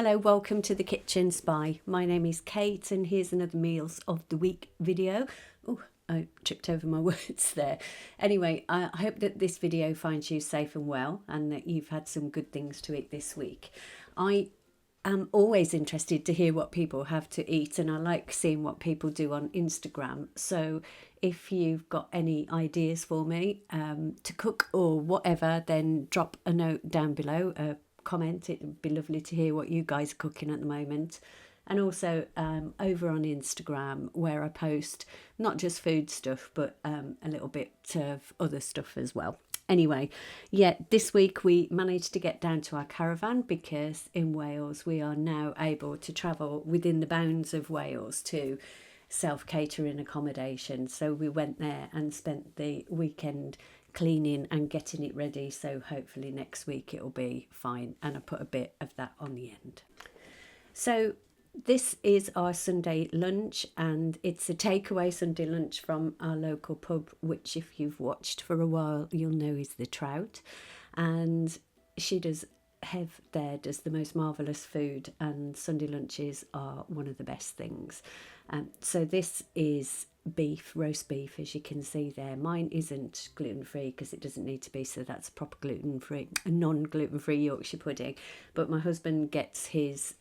Hello, welcome to the Kitchen Spy. My name is Kate and here's another Meals of the Week video. Oh, I tripped over my words there. Anyway, I hope that this video finds you safe and well and that you've had some good things to eat this week. I am always interested to hear what people have to eat and I like seeing what people do on Instagram. So if you've got any ideas for me to cook or whatever, then drop a note down below, comment. It would be lovely to hear what you guys are cooking at the moment. And also over on Instagram, where I post not just food stuff but a little bit of other stuff as well. Anyway, yeah, this week we managed to get down to our caravan because in Wales we are now able to travel within the bounds of Wales to self-catering accommodation. So we went there and spent the weekend cleaning and getting it ready, so hopefully next week it'll be fine, and I put a bit of that on the end. So this is our Sunday lunch, and it's a takeaway Sunday lunch from our local pub, which if you've watched for a while you'll know is the Trout, and she does the most marvellous food, and Sunday lunches are one of the best things. So this is roast beef, as you can see there. Mine isn't gluten-free because it doesn't need to be, so that's a proper non-gluten-free Yorkshire pudding. But my husband gets his,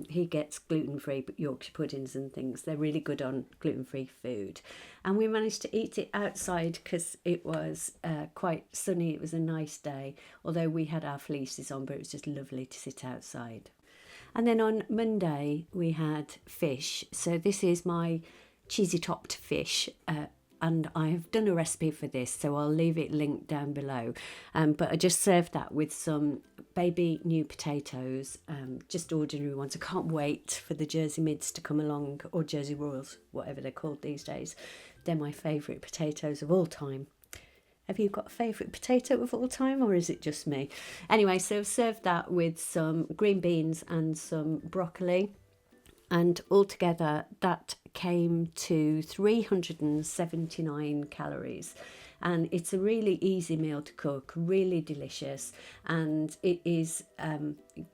he gets gluten-free Yorkshire puddings and things. They're really good on gluten-free food. And we managed to eat it outside because it was quite sunny. It was a nice day, although we had our fleeces on, but it was just lovely to sit outside. And then on Monday we had fish. So this is my cheesy topped fish, and I have done a recipe for this, so I'll leave it linked down below. But I just served that with some baby new potatoes, just ordinary ones. I can't wait for the Jersey Mids to come along, or Jersey Royals, whatever they're called these days. They're my favourite potatoes of all time. Have you got a favourite potato of all time, or is it just me? Anyway, so I've served that with some green beans and some broccoli, and altogether that came to 379 calories. And it's a really easy meal to cook, really delicious, and it is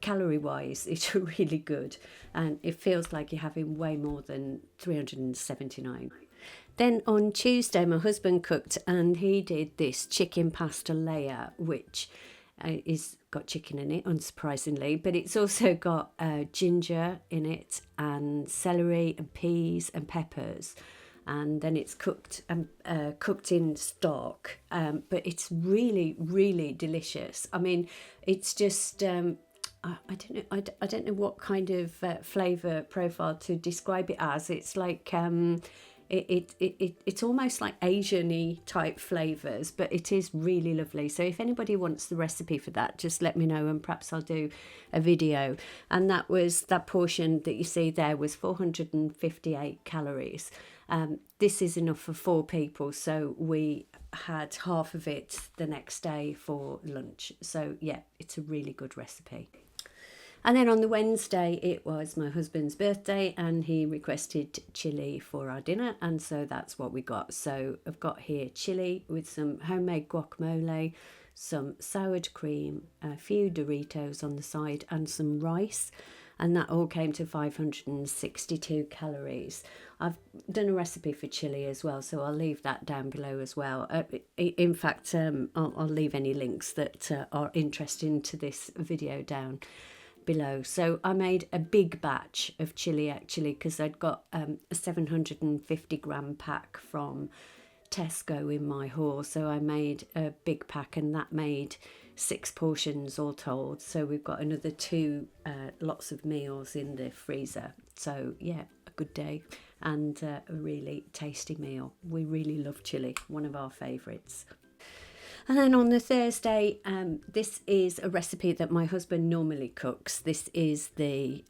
calorie wise it's really good, and it feels like you're having way more than 379. Then on Tuesday my husband cooked, and he did this chicken pasta layer, which is got chicken in it, unsurprisingly, but it's also got ginger in it and celery and peas and peppers, and then it's cooked in stock, but it's really delicious. I mean, it's just I don't know what kind of flavour profile to describe it as. It's like it's almost like Asian-y type flavours, but it is really lovely. So if anybody wants the recipe for that, just let me know and perhaps I'll do a video. And that portion that you see there was 458 calories. This is enough for 4 people, so we had half of it the next day for lunch. So yeah, it's a really good recipe. And then on the Wednesday, it was my husband's birthday and he requested chilli for our dinner, and so that's what we got. So I've got here chilli with some homemade guacamole, some sour cream, a few Doritos on the side and some rice, and that all came to 562 calories. I've done a recipe for chilli as well, so I'll leave that down below as well. In fact, I'll leave any links that are interesting to this video down below. So I made a big batch of chilli actually, because I'd got a 750 gram pack from Tesco in my haul, so I made a big pack, and that made 6 portions all told. So we've got another 2 lots of meals in the freezer. So yeah, a good day and a really tasty meal. We really love chilli, one of our favourites. And then on the Thursday, this is a recipe that my husband normally cooks. This is the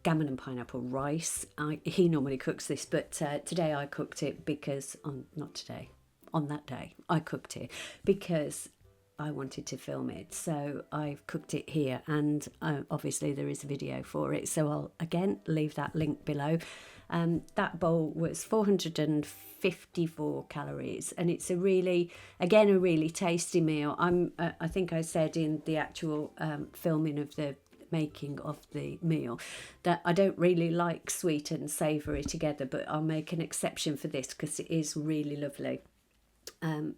gammon and pineapple rice. He normally cooks this, but today I cooked it because, on that day, I cooked it because I wanted to film it. So I've cooked it here, and obviously there is a video for it. So I'll again leave that link below. That bowl was 454 calories, and it's a really tasty meal. I think I said in the actual filming of the making of the meal, that I don't really like sweet and savoury together, but I'll make an exception for this because it is really lovely.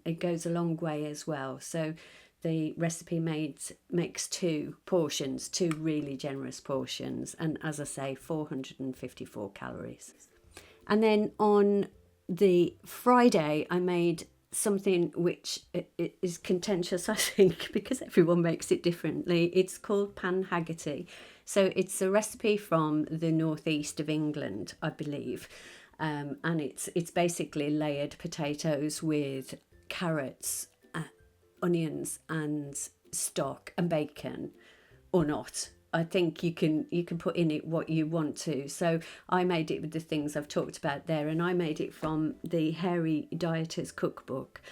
It goes a long way as well. So the recipe makes 2 portions, 2 really generous portions, and as I say, 454 calories. And then on the Friday, I made something which is contentious, I think, because everyone makes it differently. It's called pan haggity. So it's a recipe from the northeast of England, I believe. And it's basically layered potatoes with carrots, onions and stock and bacon, or not. I think you can put in it what you want to. So I made it with the things I've talked about there, and I made it from the Hairy Dieter's cookbook.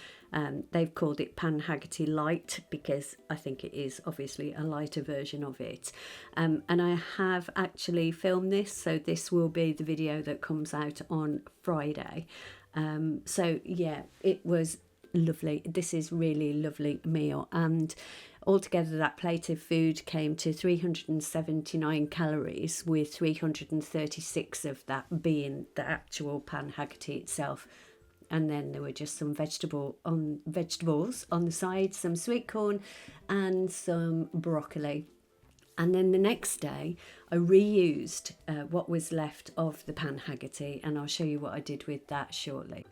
They've called it Pan Haggity Light because I think it is obviously a lighter version of it. And I have actually filmed this, so this will be the video that comes out on Friday. So yeah, it was lovely. This is really lovely meal, and altogether that plate of food came to 379 calories, with 336 of that being the actual pan haggity itself. And then there were just some vegetables on the side, some sweet corn and some broccoli. And then the next day I reused what was left of the pan haggity, and I'll show you what I did with that shortly.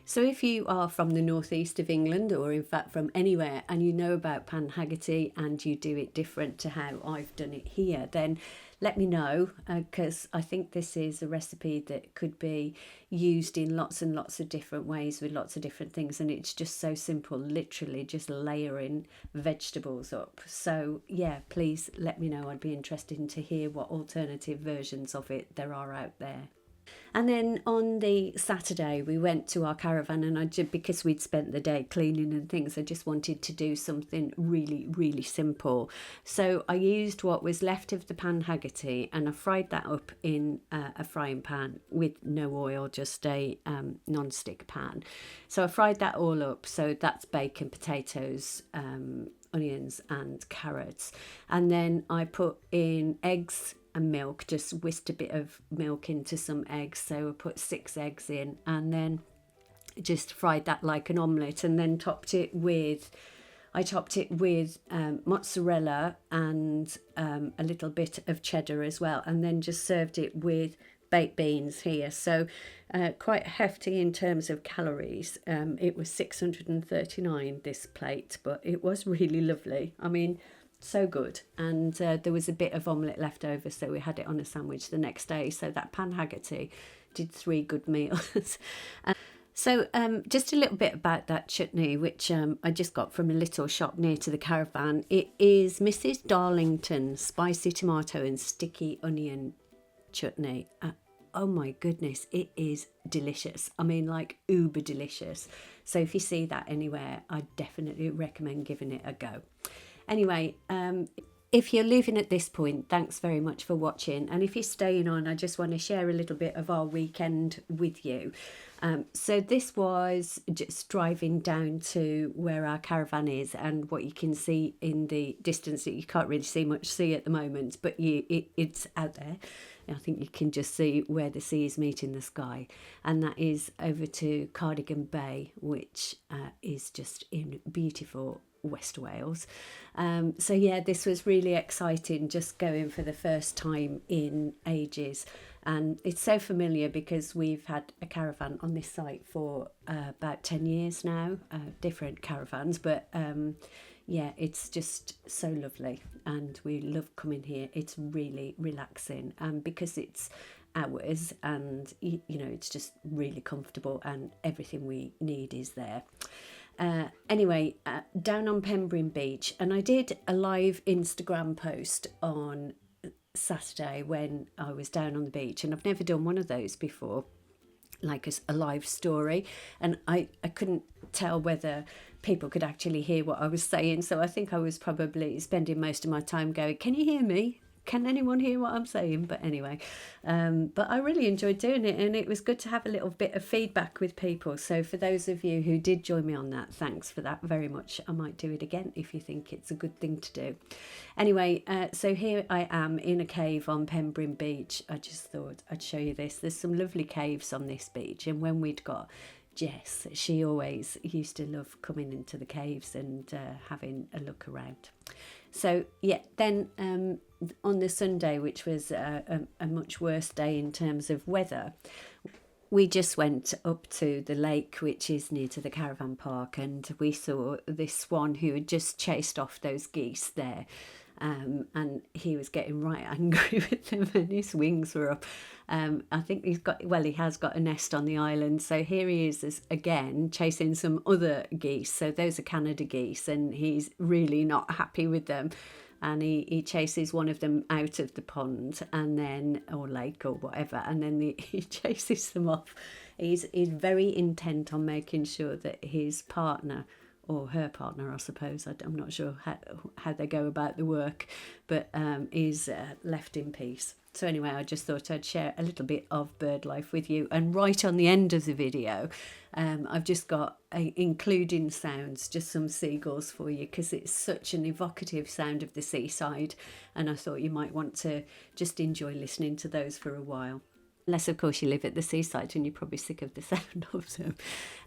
So if you are from the northeast of England, or in fact from anywhere, and you know about pan haggity and you do it different to how I've done it here, then let me know, because I think this is a recipe that could be used in lots and lots of different ways with lots of different things, and it's just so simple, literally just layering vegetables up. So yeah, please let me know. I'd be interested to hear what alternative versions of it there are out there. And then on the Saturday we went to our caravan, and because we'd spent the day cleaning and things, I just wanted to do something really simple. So I used what was left of the pan haggity and I fried that up in a frying pan with no oil, just a non-stick pan. So I fried that all up. So that's bacon, potatoes, onions and carrots, and then I put in eggs and milk, just whisked a bit of milk into some eggs. So I put 6 eggs in, and then just fried that like an omelette, and then topped it with mozzarella and a little bit of cheddar as well, and then just served it with baked beans here. So quite hefty in terms of calories. It was 639 this plate, but it was really lovely. I mean, so good. And there was a bit of omelette left over, so we had it on a sandwich the next day. So that pan haggity did 3 good meals. So just a little bit about that chutney, which I just got from a little shop near to the caravan. It is Mrs. Darlington's spicy tomato and sticky onion chutney. Oh my goodness, it is delicious. I mean, like uber delicious. So if you see that anywhere, I definitely recommend giving it a go. Anyway, if you're leaving at this point, thanks very much for watching. And if you're staying on, I just want to share a little bit of our weekend with you. So this was just driving down to where our caravan is, and what you can see in the distance that you can't really see much sea at the moment, but it's out there. I think you can just see where the sea is meeting the sky, and that is over to Cardigan Bay, which is just in beautiful West Wales. So yeah, this was really exciting, just going for the first time in ages. And it's so familiar because we've had a caravan on this site for about 10 years now, different caravans, but yeah, it's just so lovely and we love coming here. It's really relaxing, because it's ours, and you know, it's just really comfortable and everything we need is there. Anyway, down on Pemberton Beach, and I did a live Instagram post on Saturday when I was down on the beach, and I've never done one of those before, like a live story, and I couldn't tell whether people could actually hear what I was saying, so I think I was probably spending most of my time going, can you hear me? can anyone hear what I'm saying? But anyway, but I really enjoyed doing it, and it was good to have a little bit of feedback with people. So for those of you who did join me on that, thanks for that very much. I might do it again if you think it's a good thing to do. Anyway, so here I am in a cave on Pemberton Beach. I just thought I'd show you this. There's some lovely caves on this beach, and when we'd got Jess, she always used to love coming into the caves and having a look around. So yeah, then on the Sunday, which was a much worse day in terms of weather, we just went up to the lake, which is near to the caravan park, and we saw this swan who had just chased off those geese there. And he was getting right angry with them, and his wings were up. I think he has got a nest on the island. So here he is again chasing some other geese. So those are Canada geese, and he's really not happy with them. And he chases one of them out of the pond, and then, or lake or whatever, and then he chases them off. He's very intent on making sure that his partner, or her partner, I suppose, I'm not sure how they go about the work, but is left in peace. So anyway, I just thought I'd share a little bit of bird life with you. And right on the end of the video, I've just got, including sounds, just some seagulls for you, because it's such an evocative sound of the seaside. And I thought you might want to just enjoy listening to those for a while. Unless, of course, you live at the seaside and you're probably sick of the sound of them.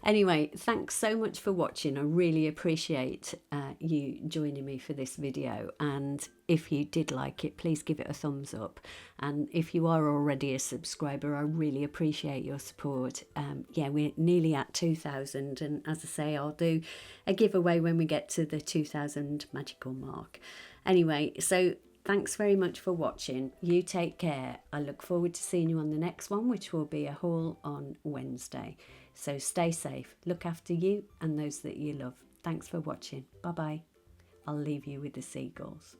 Anyway, thanks so much for watching. I really appreciate you joining me for this video. And if you did like it, please give it a thumbs up. And if you are already a subscriber, I really appreciate your support. Yeah, we're nearly at 2,000. And as I say, I'll do a giveaway when we get to the 2,000 magical mark. Anyway, so thanks very much for watching. You take care. I look forward to seeing you on the next one, which will be a haul on Wednesday. So stay safe. Look after you and those that you love. Thanks for watching. Bye-bye. I'll leave you with the seagulls.